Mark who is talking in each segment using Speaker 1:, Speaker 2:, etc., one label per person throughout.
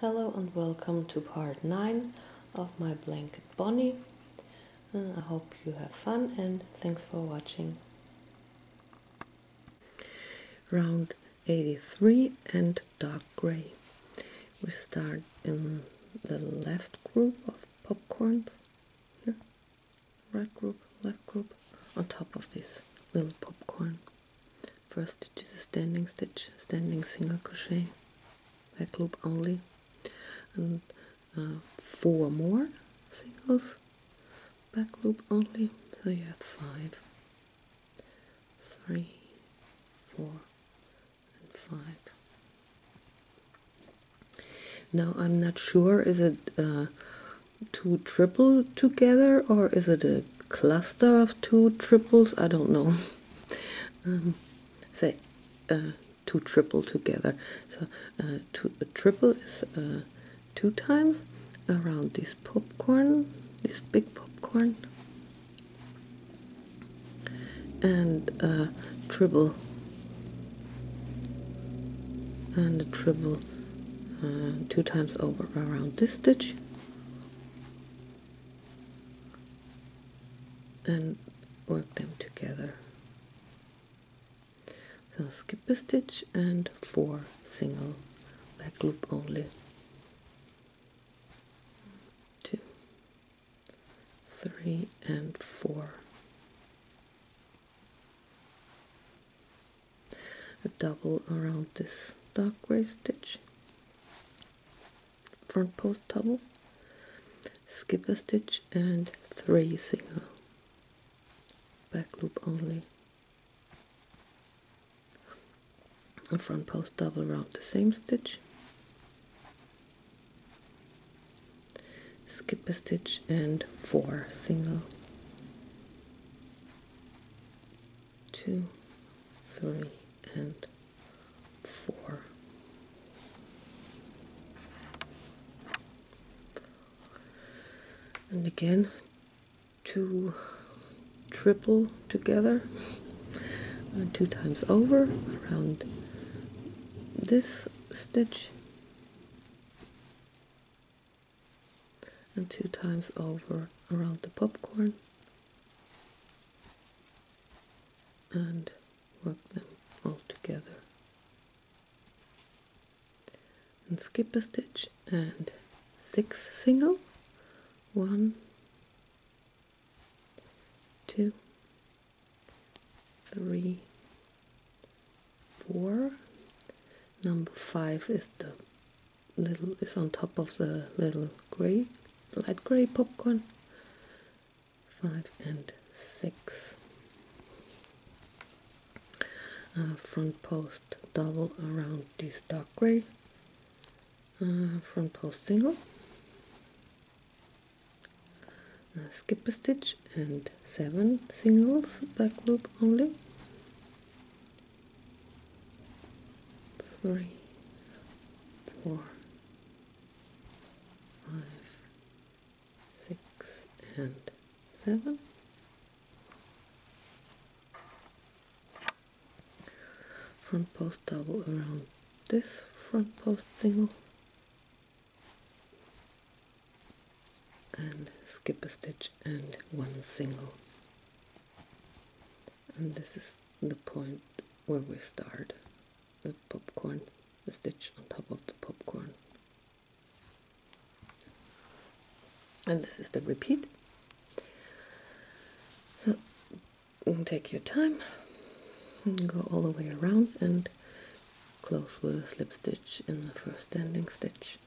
Speaker 1: Hello and welcome to part 9 of my blanket Bonny. I hope you have fun and thanks for watching. Round 83 and dark grey. We start in the left group of popcorns. Here, right group, left group, on top of this little popcorn. First stitch is a standing stitch, standing single crochet, back loop only, and 4 more singles, back loop only, so you have 5, 3, 4 and 5. Now I'm not sure, is it 2 triple together or is it a cluster of 2 triples? I don't know. Say 2 triple together, so a triple is 2 times around this popcorn, this big popcorn, and a triple, and a triple 2 times over around this stitch, and work them together. So skip a stitch and 4 single, back loop only, 2, 3 and 4. A double around this dark gray stitch, front post double, skip a stitch and 3 single, back loop only, a front post double around the same stitch, skip a stitch and 4 single, 2, 3 and 4. And again 2 triple together, 2 times over around this stitch, and 2 times over around the popcorn, and work them all together, and skip a stitch and 6 single, 1, 2, 3, 4. Number 5 is on top of the little gray, light gray popcorn. 5 and 6. Front post double around this dark gray, front post single, skip a stitch and 7 singles, back loop only, 3, 4, 5, 6 and 7. Front post double around this front post single, and skip a stitch and 1 single. And this is the point where we start the popcorn, the stitch on top of the popcorn. And this is the repeat. So you can take your time and go all the way around and close with a slip stitch in the first standing stitch.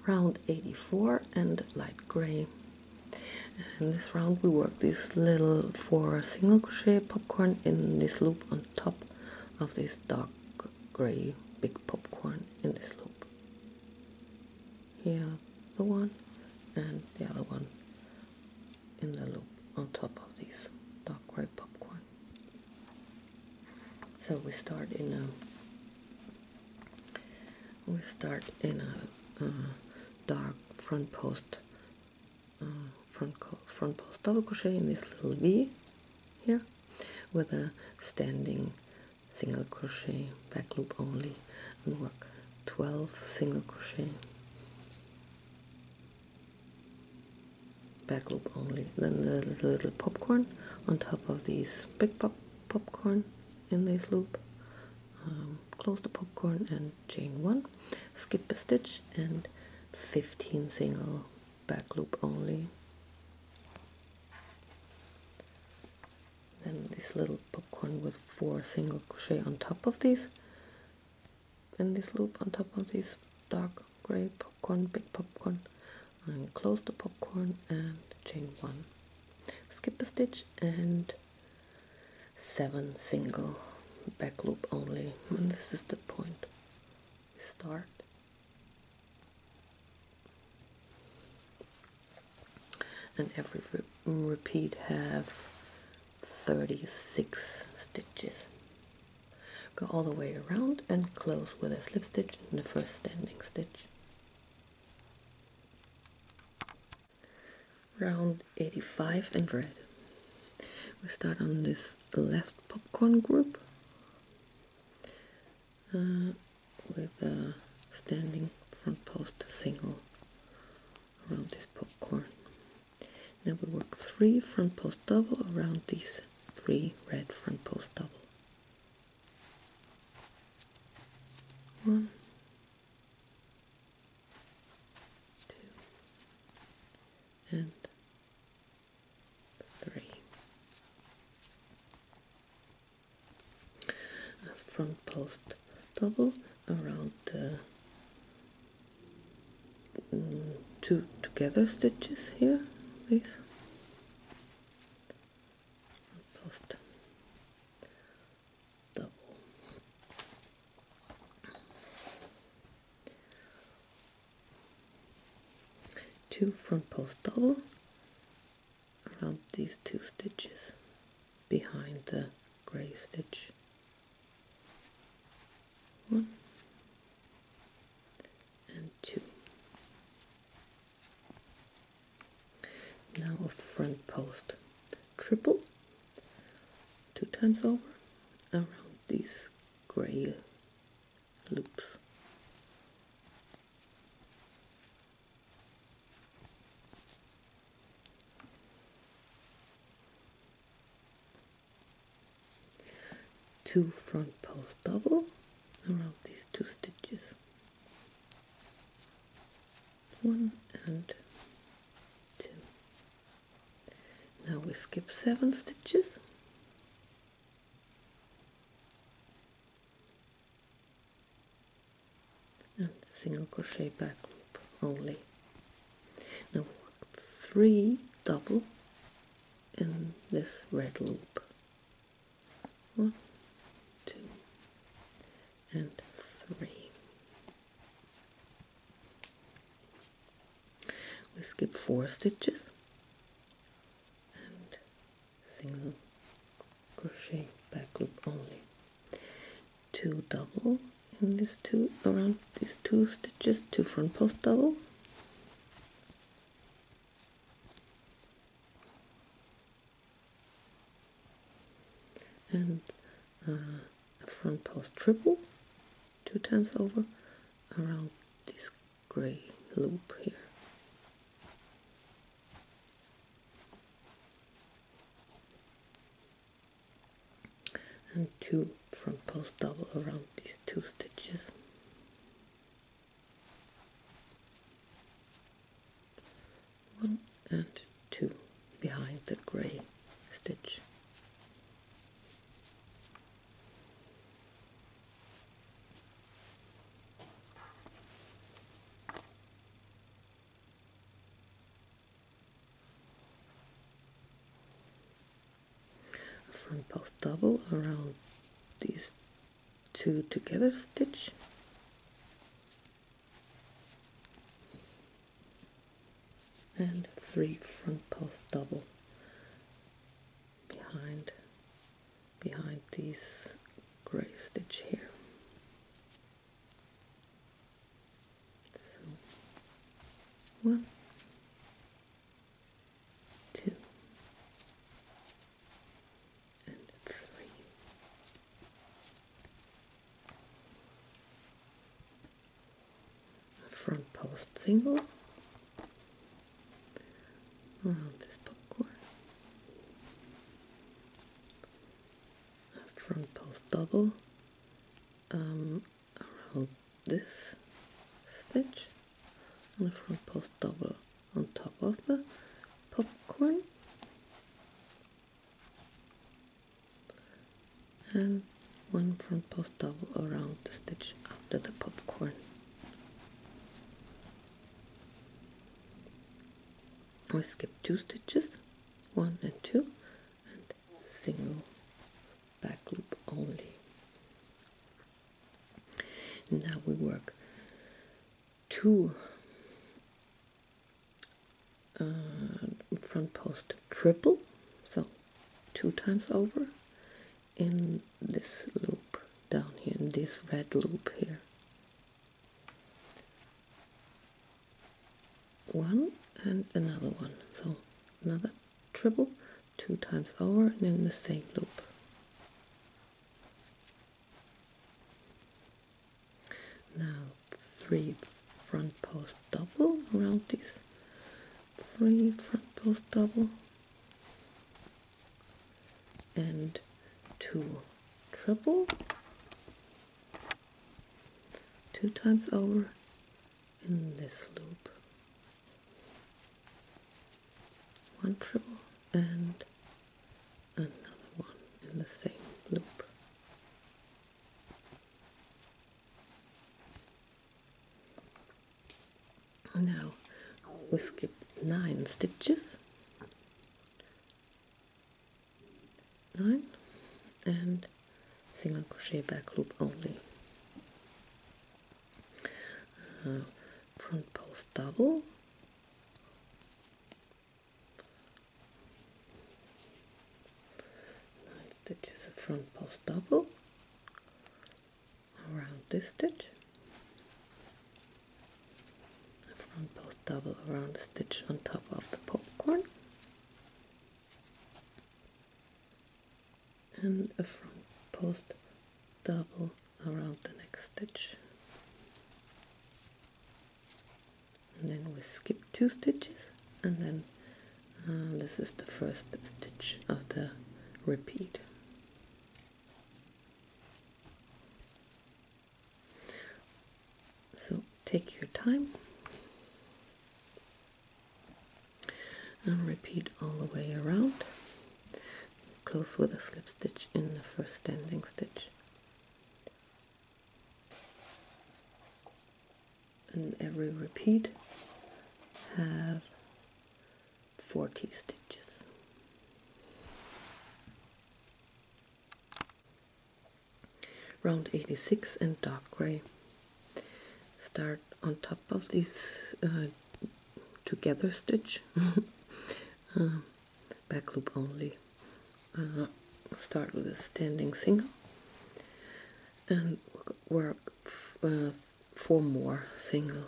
Speaker 1: Round 84 and light gray. In this round we work this little 4 single crochet popcorn in this loop on top of this dark gray big popcorn in this loop. Here the one and the other one in the loop on top of this dark gray popcorn. So we start in a dark front post double crochet in this little V here, with a standing single crochet, back loop only, and work 12 single crochet, back loop only. Then the little popcorn on top of these big popcorn in this loop. Close the popcorn and chain 1, skip a stitch, and 15 single back loop only. Then this little popcorn with 4 single crochet on top of these, and this loop on top of this dark gray popcorn, big popcorn, and close the popcorn and chain 1, skip a stitch, and 7 single back loop only. And this is the point we start. And every repeat have 36 stitches. Go all the way around and close with a slip stitch in the first standing stitch. Round 85 and red. We start on this left popcorn group with a standing front post single around this popcorn. Now we work 3 front post double around these 3 red front post double. 1, 2, and 3. A front post double around the 2 together stitches here, these. Front post double. 2 front post double around these 2 stitches behind the gray stitch. 1 and 2. Now a front post triple 2 times over around these gray loops. 2 front post double around these 2 stitches. 1 and 2. Now we skip 7 stitches. And single crochet back loop only. Now work 3 double in this red loop. 1, 2, and 3. We skip 4 stitches and single crochet back loop only. 2 double in these 2 around these 2 stitches, 2 front post double. And a front post triple 2 times over around this gray loop here. And 2 front post double around these 2 stitches. 1 and 2 behind the gray stitch. Front post double around these 2 together stitch, and 3 front post double behind these gray stitch here. So 1, 2, and 3. front post single around this popcorn, a front post double around this stitch, and a front post double on top of the popcorn, and one front post double around the stitch after the popcorn. We skip 2 stitches, 1 and 2, and single back loop only. Now we work 2 front post triple, so 2 times over in this loop down here, in this red loop here. 1 and another one, so another triple 2 times over and in the same loop. Now 3 front post double around these 3 front post double and 2 triple 2 times over in this loop. 1 triple and another one in the same loop. Now we skip 9 stitches, 9, and single crochet back loop only. Front post double, 9 stitches, a front post double around this stitch, a front post double around the stitch on top of the popcorn, and a front post double around the next stitch. And then we skip 2 stitches, and then this is the first stitch of the repeat. So take your time and repeat all the way around. Close with a slip stitch in the first standing stitch. And every repeat have 40 stitches. Round 86 and dark gray. Start on top of these together stitch, back loop only. Start with a standing single and work 4 more single.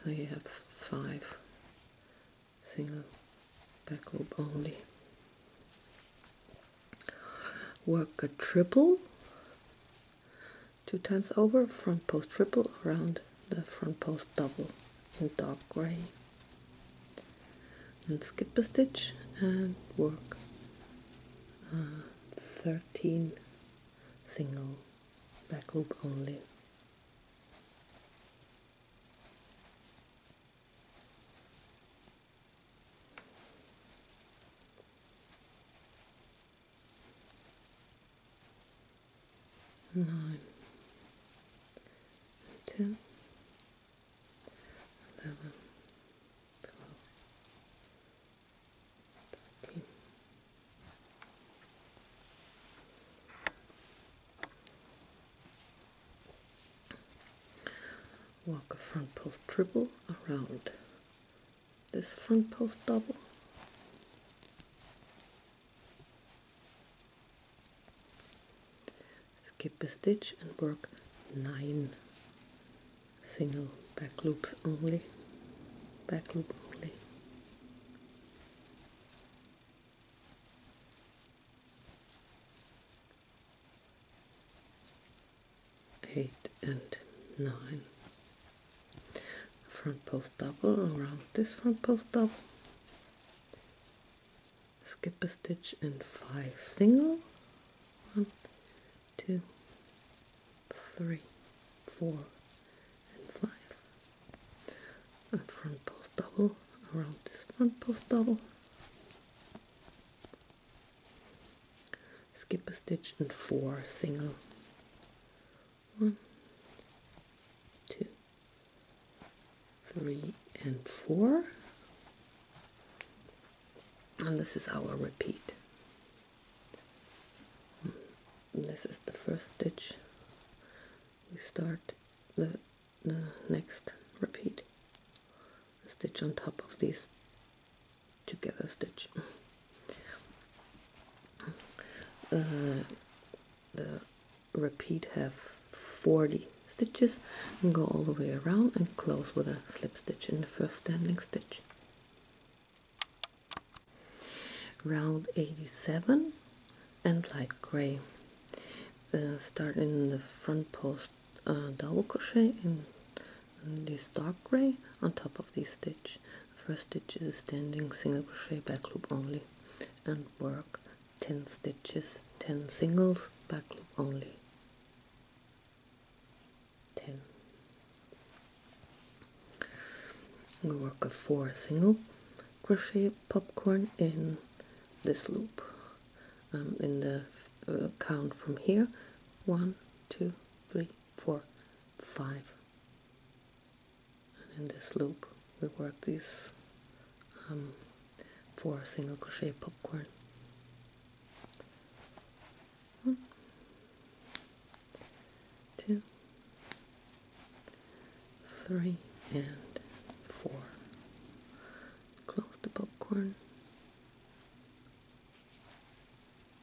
Speaker 1: So you have 5 single back loop only. Work a triple 2 times over, front post triple around the front post double in dark gray. And skip a stitch and work 13 single back loop only. Nine, 10, 11, 12, 13. Walk a front post triple around this front post double. Skip a stitch and work 9 single back loops only. Back loop only. 8 and 9. Front post double around this front post double, skip a stitch and 5 single, 1, 2, 3, 4 and 5. A front post double around this front post double, skip a stitch and 4 single, 1, 2, 3 and 4, and this is our repeat. This is the first stitch. We start the next repeat, a stitch on top of these together stitch. The repeat have 40 stitches and go all the way around and close with a slip stitch in the first standing stitch. Round 87 and light gray. Start in the front post double crochet in this dark gray on top of this stitch. First stitch is a standing single crochet back loop only, and work 10 stitches, 10 singles, back loop only, 10. We work a 4 single crochet popcorn in this loop. In the count from here, 1, 2, 3, 4, 5. And in this loop we work these 4 single crochet popcorn. 1, 2, 3 and 4. Close the popcorn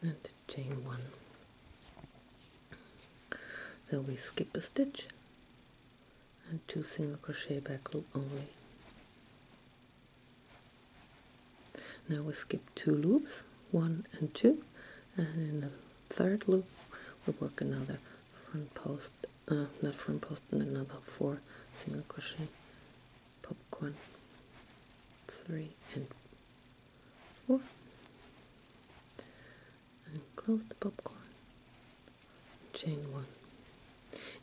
Speaker 1: and chain 1. So we skip a stitch and 2 single crochet back loop only. Now we skip 2 loops, 1 and 2, and in the third loop we work another front post, not front post, and another 4 single crochet popcorn, 3 and 4, and close the popcorn, chain 1.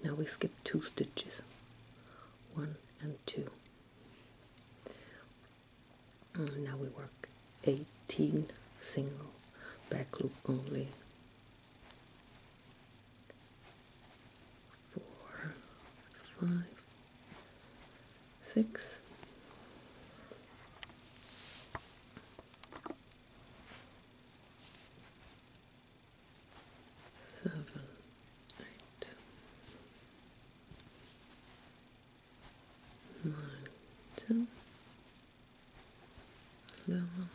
Speaker 1: Now we skip 2 stitches, 1 and 2. And now we work 18 single back loop only, 4, 5, 6, 7, 8, 9, 10, 11,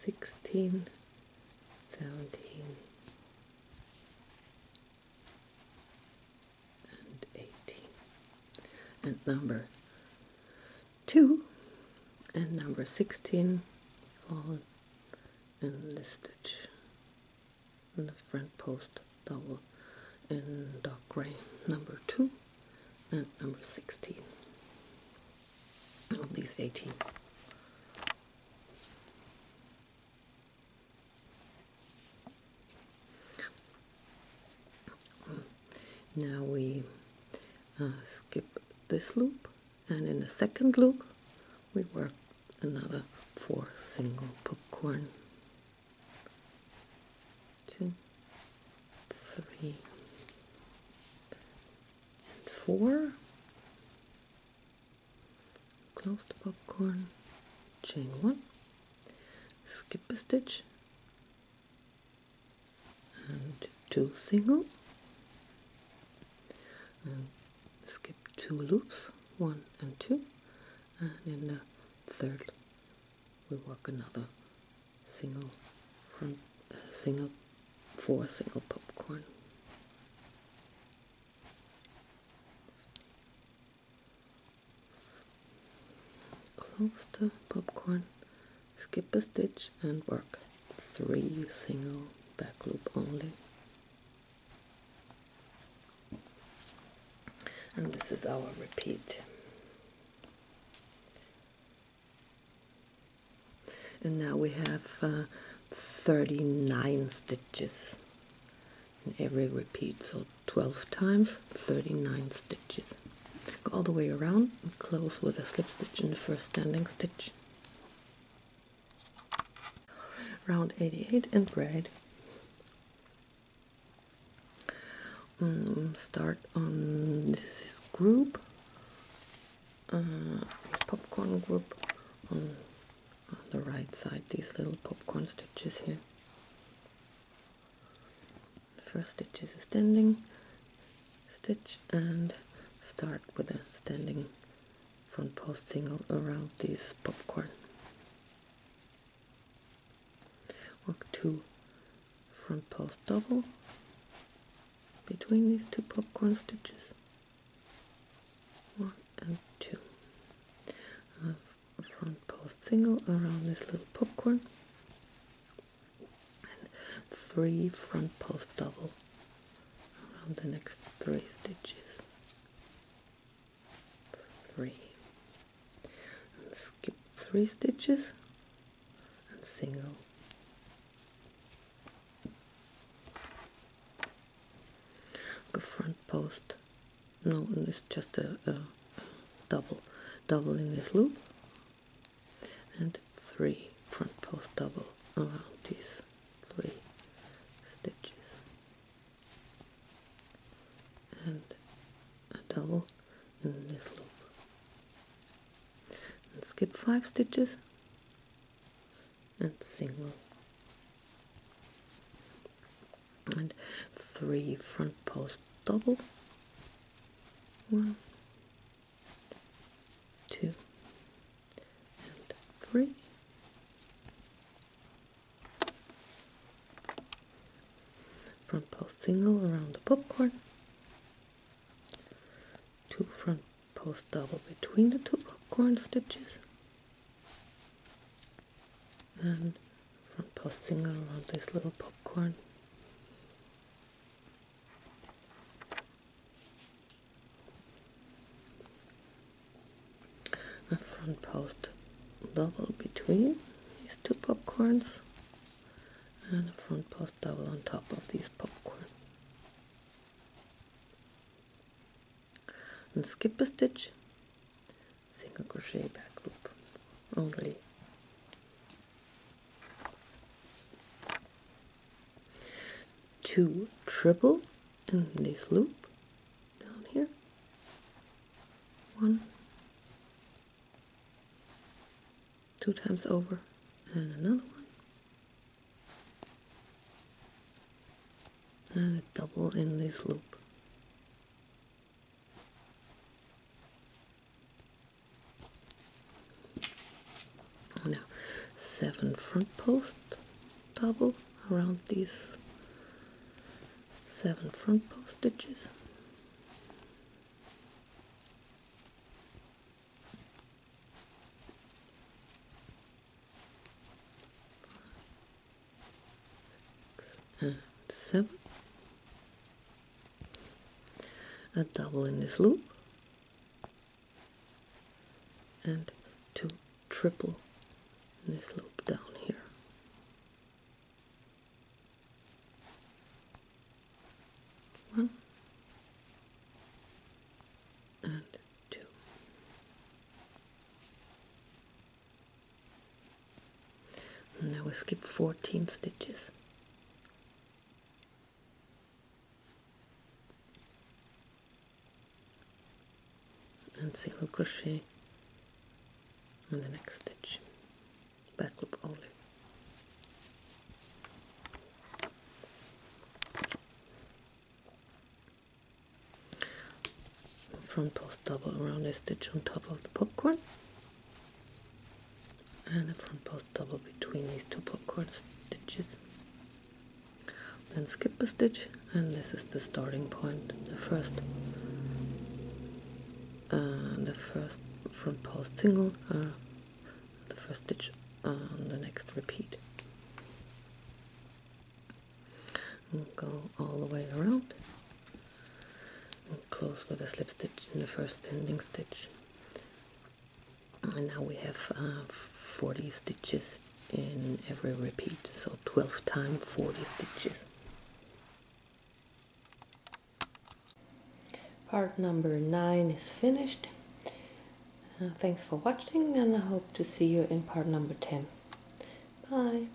Speaker 1: 16, 17, and 18. And number 2 and number 16 fall in this stitch in the front post double in dark gray. Number 2 and number 16 of these 18. Now we skip this loop, and in the second loop we work another 4 single popcorn, 2, 3 and 4. Close the popcorn, chain 1, skip a stitch and 2 single, and skip 2 loops, 1 and 2, and in the third we work another single front, 4 single popcorn. Close the popcorn, skip a stitch and work 3 single back loop only. And this is our repeat. And now we have 39 stitches in every repeat, so 12 times 39 stitches. Go all the way around and close with a slip stitch in the first standing stitch. Round 88 and braid. Start on this group, popcorn group on the right side, these little popcorn stitches here. The first stitch is a standing stitch, and start with a standing front post single around these popcorn. Work 2 front post double between these 2 popcorn stitches, 1 and 2. Front post single around this little popcorn, and 3 front post double around the next 3 stitches. 3, and skip 3 stitches and single. A front post, no, it's just a double in this loop, and 3 front post double around these 3 stitches, and a double in this loop, and skip 5 stitches and single, and 3 front post double, 1, 2, and 3, front post single around the popcorn, 2 front post double between the 2 popcorn stitches, and front post single around this little popcorn, a front post double between these 2 popcorns, and a front post double on top of these popcorn, and skip a stitch, single crochet back loop only. Two triple in this loop down here, 1, 2 times over, and another one, and a double in this loop. Now 7 front post double around these 7 front post stitches, and 7, a double in this loop, and 2 triple in this loop down here. 1 and 2. And now we skip 14 stitches. And single crochet in the next stitch, back loop only. Front post double around this stitch on top of the popcorn, and a front post double between these 2 popcorn stitches. Then skip a stitch, and this is the starting point, the first front post single, the first stitch on the next repeat. close with a slip stitch in the first standing stitch. And now we have 40 stitches in every repeat, so 12 times 40 stitches. Part number 9 is finished. Thanks for watching, and I hope to see you in part number 10. Bye!